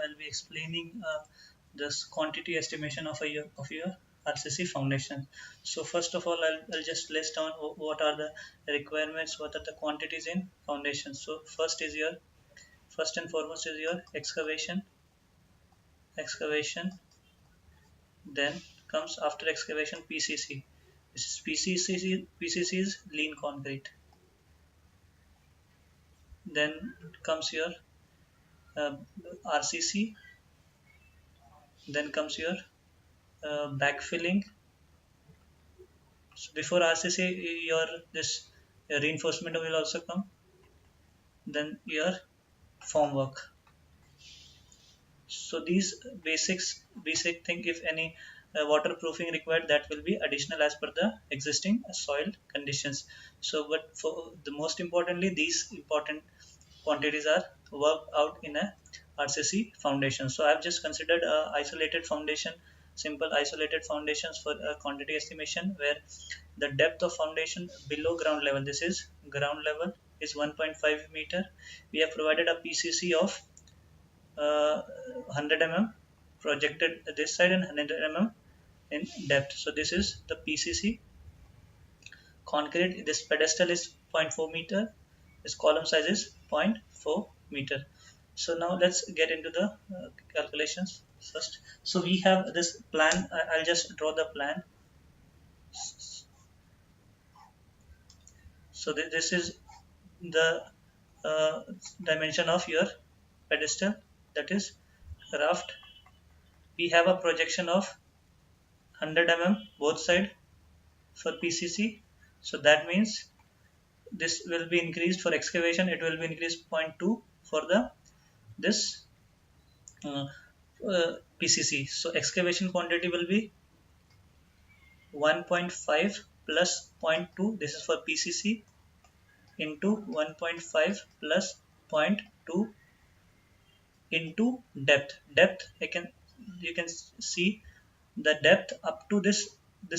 I'll be explaining this quantity estimation of your RCC foundation. So first of all, I'll just list down what are the requirements, what are the quantities in foundation. So first and foremost is your excavation. Then comes after excavation PCC. This is PCC is lean concrete. Then comes your uh, RCC. Then comes your backfilling. So before RCC, your this reinforcement will also come. Then your formwork. So these basic thing, if any waterproofing required, that will be additional as per the existing soil conditions. So, but for the most importantly, these important quantities are worked out in a RCC foundation. So I've just considered isolated foundation, simple isolated foundations for quantity estimation, where the depth of foundation below ground level, this is ground level, is 1.5 meter. We have provided a PCC of 100 mm projected this side and 100 mm in depth. So this is the PCC concrete. This pedestal is 0.4 meter. This column size is 0.4 meter. So now let's get into the calculations first. So we have this plan. I'll just draw the plan. So this is the dimension of your pedestal, that is raft. We have a projection of 100 mm both side for PCC. So that means this will be increased for excavation. It will be increased 0.2 for the this uh, PCC. So excavation quantity will be 1.5 plus 0.2. This is for PCC into 1.5 plus 0.2 into depth. Depth, you can see the depth up to this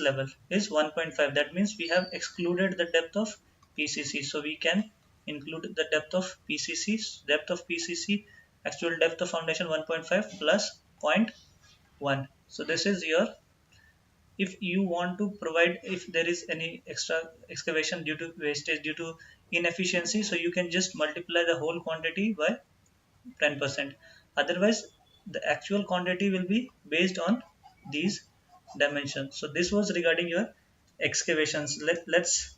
level is 1.5. That means we have excluded the depth of PCC. So we can include the depth of PCC. Depth of PCC, actual depth of foundation 1.5 plus 0.1. So this is your, if you want to provide, if there is any extra excavation due to wastage, due to inefficiency, so you can just multiply the whole quantity by 10%. Otherwise the actual quantity will be based on these dimensions. So this was regarding your excavations. Let's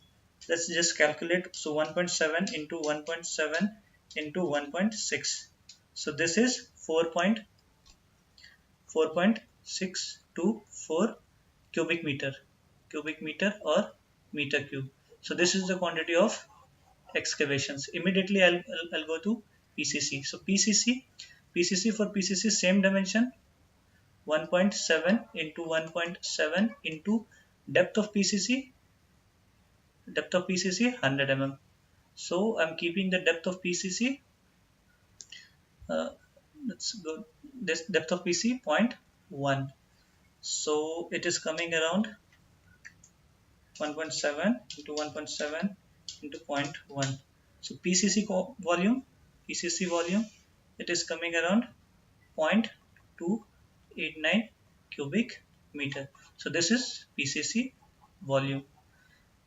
just calculate. So 1.7 into 1.7 into 1.6. So this is 4.624 cubic meter or meter cube. So this is the quantity of excavations. Immediately I'll go to PCC. So PCC for PCC same dimension, 1.7 into 1.7 into depth of PCC 100 mm. So I'm keeping the depth of PCC, let's go, this depth of PC 0.1. So it is coming around 1.7 into 1.7 into 0.1. So PCC volume, it is coming around 0.289 cubic meter. So this is PCC volume.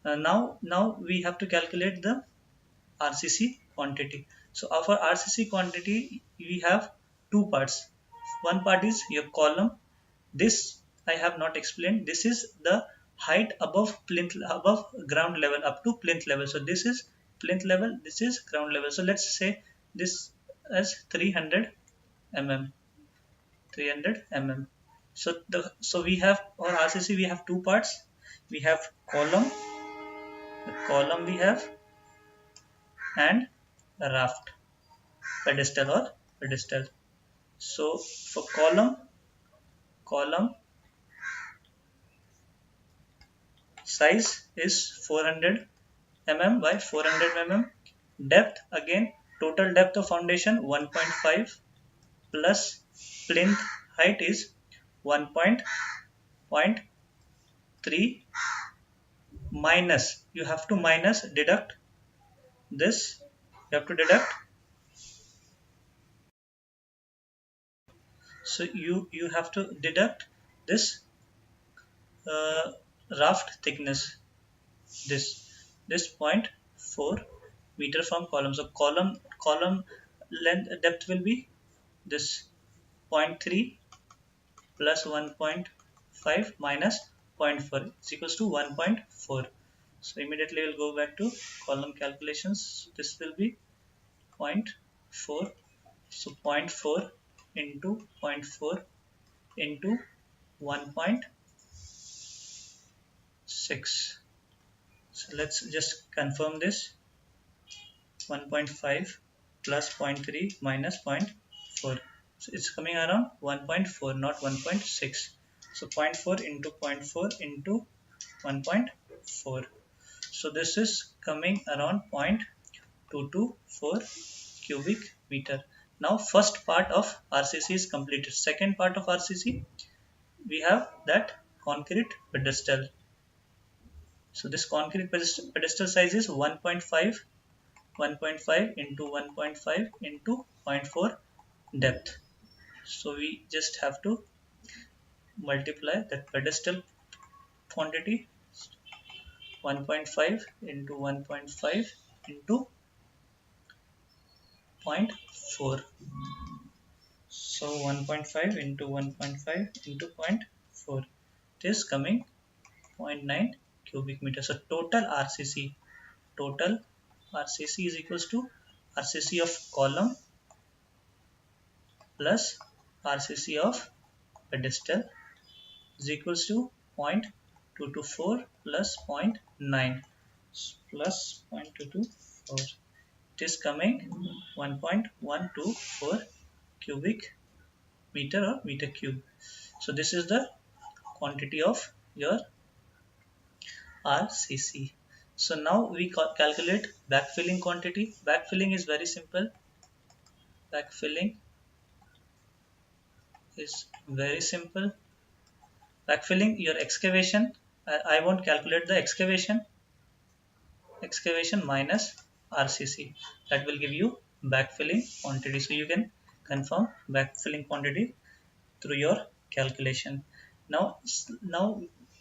Now we have to calculate the RCC quantity. So for RCC quantity, we have two parts. One part is your column. This I have not explained. This is the height above ground level up to plinth level. So this is plinth level. This is ground level. So let's say this as 300 mm. 300 mm. So we have, or RCC, we have two parts. We have column. The column we have, and raft, pedestal. So for column size is 400 mm by 400 mm. Depth, again total depth of foundation 1.5 plus plinth height is 1.3 minus, you have to deduct this, you have to deduct So you have to deduct this uh, raft thickness, this this point 4 meter from column. So column length depth will be this point 3 plus 1.5 minus 0.4 is equals to 1.4. So immediately we'll go back to column calculations. This will be zero point 0.4. So zero point 0.4 into zero point 0.4 into 1.6. So let's just confirm this. 1.5 plus zero point 0.3 minus zero point 0.4. So it's coming around 1.4, not 1.6. So zero point 0.4 into zero point 0.4 into 1.4. So this is coming around 0.224 cubic meter. Now first part of RCC is completed. Second part of RCC, we have that concrete pedestal. So this concrete pedestal size is 1.5 into 1.5 into zero point 0.4 depth. So we just have to multiply that pedestal quantity 1.5 into 1.5 into zero point 0.4. So 1.5 into 1.5 into zero point 0.4. It is coming 0.9 cubic meter. So total RCC is equals to RCC of column plus RCC of pedestal is equals to 0.224 plus 0.9 plus 0.224. It is coming 1.124 cubic meter or meter cube. So this is the quantity of your RCC. So now we calculate backfilling quantity. Backfilling is very simple. Backfilling is very simple. Backfilling your excavation. I won't calculate the excavation minus RCC. That will give you backfilling quantity. So you can confirm backfilling quantity through your calculation. Now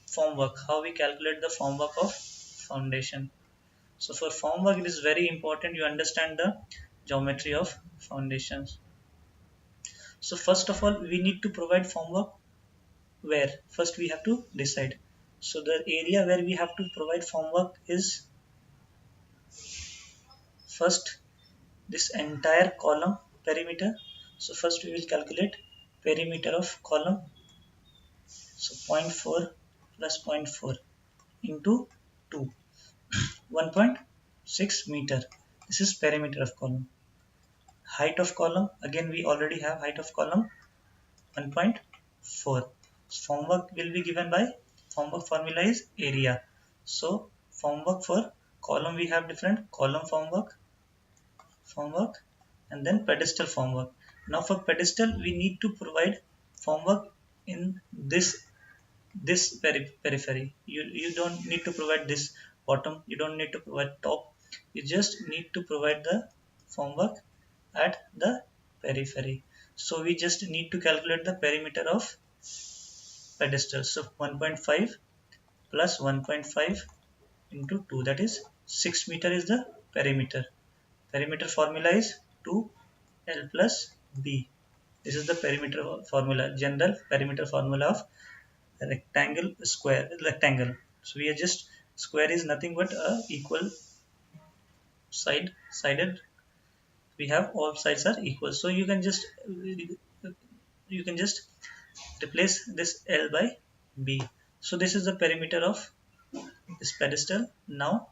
form work. How we calculate the form work of foundation. So for form work, it is very important you understand the geometry of foundations. So first of all, we need to provide form work where. First we have to decide. So the area where we have to provide form work is first this entire column perimeter. So first we will calculate perimeter of column. So zero point 0.4 plus zero point 0.4 into 2, 1.6 meter. This is perimeter of column. Height of column, again we already have height of column 1.4. Form work will be given by, form work formula is area. So form work for column we have different column form work, and then pedestal formwork. Now for pedestal we need to provide formwork in this periphery. You don't need to provide this bottom, you don't need to provide top, you just need to provide the formwork at the periphery. So we just need to calculate the perimeter of pedestal. So 1.5 plus 1.5 into 2, that is 6 meter is the perimeter. Perimeter formula is 2L plus B. This is the perimeter formula, general perimeter formula of rectangle, square, rectangle. So we are just, square is nothing but a equal sided. We have all sides are equal. So you can just replace this L by B. So this is the perimeter of this pedestal. Now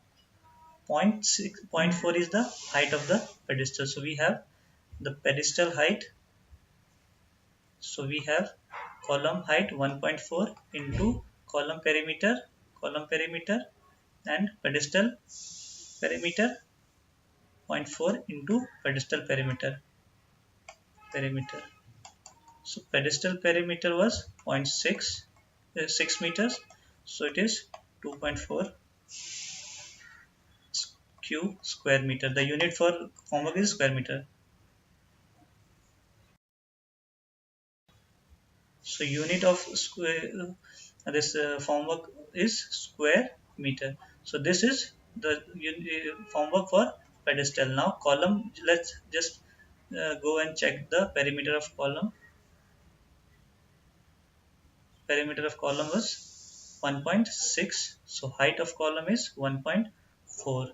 0.6, 0.4 is the height of the pedestal. So we have the pedestal height. So we have column height 1.4 into column perimeter and pedestal perimeter 0.4 into pedestal perimeter. So pedestal perimeter was 0.6 6 meters. So it is 2.4 cube square meter. The unit for formwork is square meter. So unit of square, this formwork is square meter. So this is the formwork for pedestal. Now column, let's just go and check the perimeter of column. Perimeter of column was 1.6. So height of column is 1.4.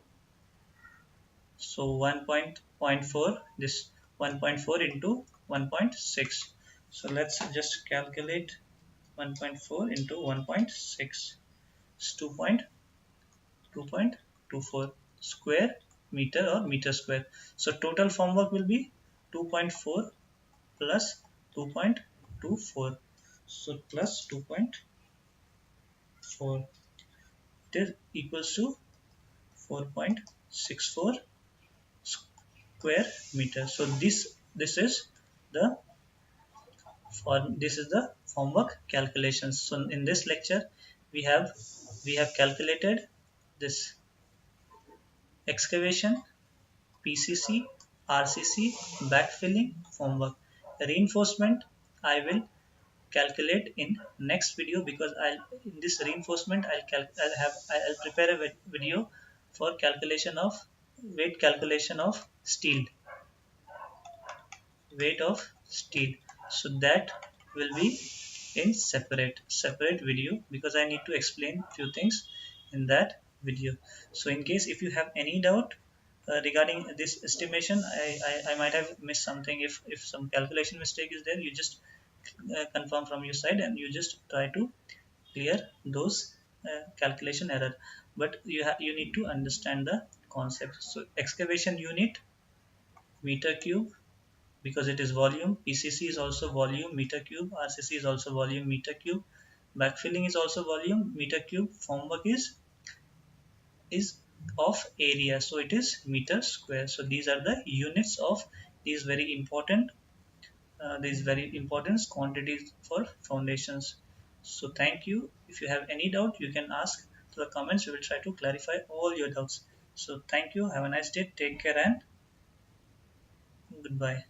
So 1.4, this 1.4 into 1.6. So let's just calculate 1.4 into 1.6. It's 2.24 square meter or meter square. So total formwork will be 2.4 plus 2.24. So plus 2.4, it is equals to 4.64 square meter. So this is the formwork calculations. So in this lecture we have calculated this excavation, PCC, RCC, backfilling, formwork. Reinforcement I will calculate in next video, because in this reinforcement I'll prepare a video for calculation of weight, calculation of steel, weight of steel. So that will be in separate video, because I need to explain few things in that video. So in case if you have any doubt regarding this estimation, I might have missed something. If some calculation mistake is there, you just confirm from your side and you just try to clear those calculation error. But you need to understand the concept. So excavation unit, meter cube, because it is volume. PCC is also volume, meter cube. RCC is also volume, meter cube. Backfilling is also volume, meter cube. Formwork is of area, so it is meter square. So these are the units of these very important quantities for foundations. So thank you. If you have any doubt, you can ask to the comments. We will try to clarify all your doubts. So thank you. Have a nice day. Take care and goodbye.